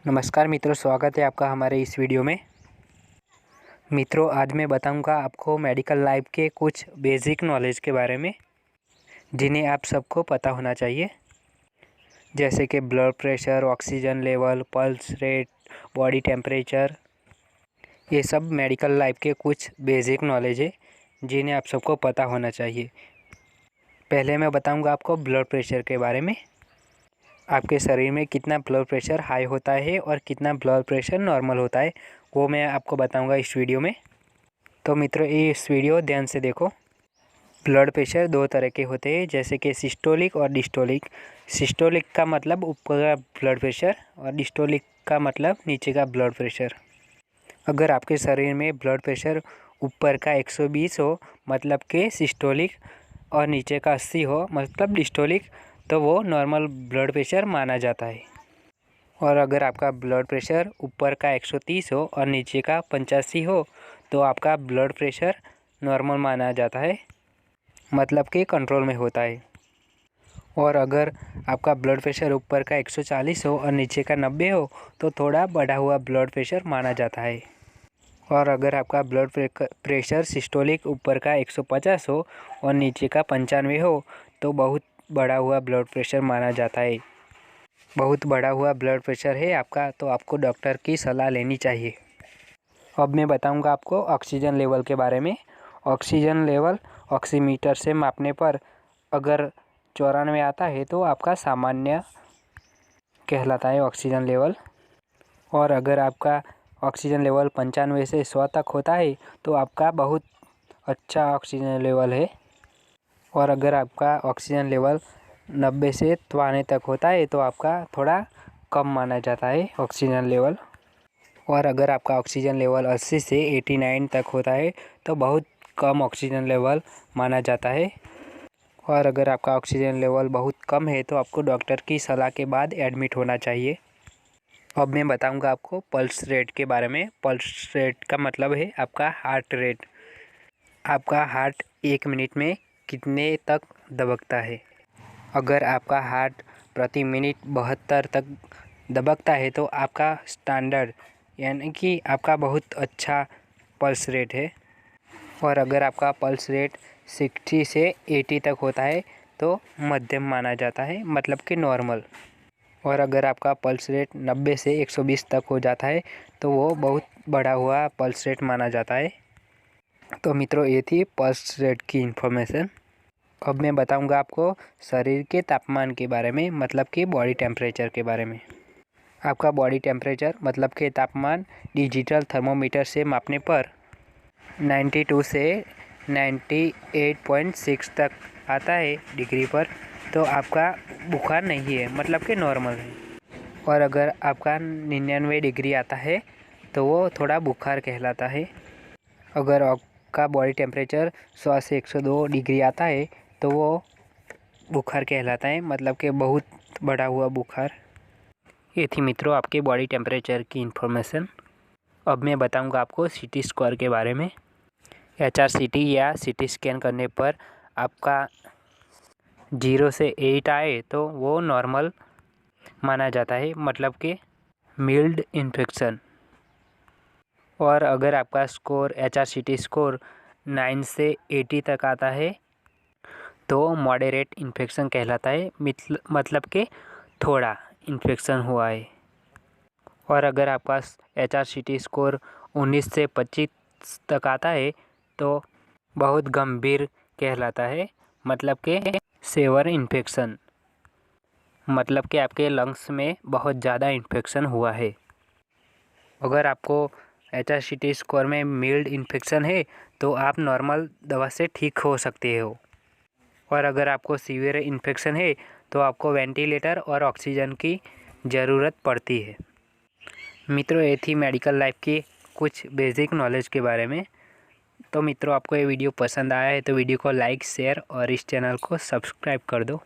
नमस्कार मित्रों, स्वागत है आपका हमारे इस वीडियो में। मित्रों, आज मैं बताऊंगा आपको मेडिकल लाइफ के कुछ बेसिक नॉलेज के बारे में जिन्हें आप सबको पता होना चाहिए, जैसे कि blood pressure, oxygen level, pulse rate, body temperature. ये सब मेडिकल लाइफ के कुछ बेसिक नॉलेज है जिन्हें आप सबको पता होना चाहिए। पहले मैं बताऊँगा आपको ब्लड प्रेशर के बारे में। आपके शरीर में कितना ब्लड प्रेशर हाई होता है और कितना ब्लड प्रेशर नॉर्मल होता है, वो मैं आपको बताऊंगा इस वीडियो में। तो मित्रों, इस वीडियो ध्यान से देखो। ब्लड प्रेशर दो तरह के होते हैं, जैसे कि सिस्टोलिक और डिस्टोलिक। सिस्टोलिक का मतलब ऊपर का ब्लड प्रेशर और डिस्टोलिक का मतलब नीचे का ब्लड प्रेशर। अगर आपके शरीर में ब्लड प्रेशर ऊपर का 120 हो मतलब कि सिस्टोलिक और नीचे का 80 हो मतलब डिस्टोलिक, तो वो नॉर्मल ब्लड प्रेशर माना जाता है। और अगर आपका ब्लड प्रेशर ऊपर का 130 हो और नीचे का 85 हो तो आपका ब्लड प्रेशर नॉर्मल माना जाता है, मतलब कि कंट्रोल में होता है। और अगर आपका ब्लड प्रेशर ऊपर का 140 हो और नीचे का 90 हो तो थोड़ा बढ़ा हुआ ब्लड प्रेशर माना जाता है। और अगर आपका ब्लड प्रेशर सिस्टोलिक ऊपर का 150 हो और नीचे का 95 हो तो बहुत बढ़ा हुआ ब्लड प्रेशर माना जाता है। बहुत बढ़ा हुआ ब्लड प्रेशर है आपका तो आपको डॉक्टर की सलाह लेनी चाहिए। अब मैं बताऊंगा आपको ऑक्सीजन लेवल के बारे में। ऑक्सीजन लेवल ऑक्सीमीटर से मापने पर अगर 94 आता है तो आपका सामान्य कहलाता है ऑक्सीजन लेवल। और अगर आपका ऑक्सीजन लेवल 95 से 100 तक होता है तो आपका बहुत अच्छा ऑक्सीजन लेवल है। और अगर आपका ऑक्सीजन लेवल 90 से 93 तक होता है तो आपका थोड़ा कम माना जाता है ऑक्सीजन लेवल। और अगर आपका ऑक्सीजन लेवल 80 से 89 तक होता है तो बहुत कम ऑक्सीजन लेवल माना जाता है। और अगर आपका ऑक्सीजन लेवल बहुत कम है तो आपको डॉक्टर की सलाह के बाद एडमिट होना चाहिए। अब मैं बताऊंगा आपको पल्स रेट के बारे में। पल्स रेट का मतलब है आपका हार्ट रेट। आपका हार्ट 1 मिनट में कितने तक दबकता है। अगर आपका हार्ट प्रति मिनट 72 तक दबकता है तो आपका स्टैंडर्ड यानी कि आपका बहुत अच्छा पल्स रेट है। और अगर आपका पल्स रेट 60 से 80 तक होता है तो मध्यम माना जाता है, मतलब कि नॉर्मल। और अगर आपका पल्स रेट 90 से 120 तक हो जाता है तो वो बहुत बढ़ा हुआ पल्स रेट माना जाता है। तो मित्रों, ये थी पल्स रेट की इन्फॉर्मेशन। अब मैं बताऊंगा आपको शरीर के तापमान के बारे में, मतलब कि बॉडी टेम्परेचर के बारे में। आपका बॉडी टेम्परेचर मतलब कि तापमान डिजिटल थर्मोमीटर से मापने पर 92 से 98.6 तक आता है डिग्री पर तो आपका बुखार नहीं है, मतलब कि नॉर्मल है। और अगर आपका 99 डिग्री आता है तो वो थोड़ा बुखार कहलाता है। अगर आपका बॉडी टेम्परेचर 100 से 102 डिग्री आता है तो वो बुखार कहलाता है, मतलब कि बहुत बढ़ा हुआ बुखार। ये थी मित्रों आपके बॉडी टेम्परेचर की इन्फॉर्मेशन। अब मैं बताऊंगा आपको सीटी स्कोर के बारे में। HRCT या सीटी स्कैन करने पर आपका 0 से 8 आए तो वो नॉर्मल माना जाता है, मतलब कि मिल्ड इन्फेक्शन। और अगर आपका स्कोर HRCT स्कोर 9 से 80 तक आता है तो मॉडरेट इन्फेक्शन कहलाता है, मतलब कि थोड़ा इन्फेक्शन हुआ है। और अगर आपका HRCT स्कोर 19 से 25 तक आता है तो बहुत गंभीर कहलाता है, मतलब कि सेवर इन्फेक्शन, मतलब कि आपके लंग्स में बहुत ज़्यादा इन्फेक्शन हुआ है। अगर आपको HRCT स्कोर में मिल्ड इन्फेक्शन है तो आप नॉर्मल दवा से ठीक हो सकते हो। और अगर आपको सीवियर इन्फेक्शन है तो आपको वेंटिलेटर और ऑक्सीजन की ज़रूरत पड़ती है। मित्रों, ये थी मेडिकल लाइफ की कुछ बेसिक नॉलेज के बारे में। तो मित्रों, आपको ये वीडियो पसंद आया है तो वीडियो को लाइक, शेयर और इस चैनल को सब्सक्राइब कर दो।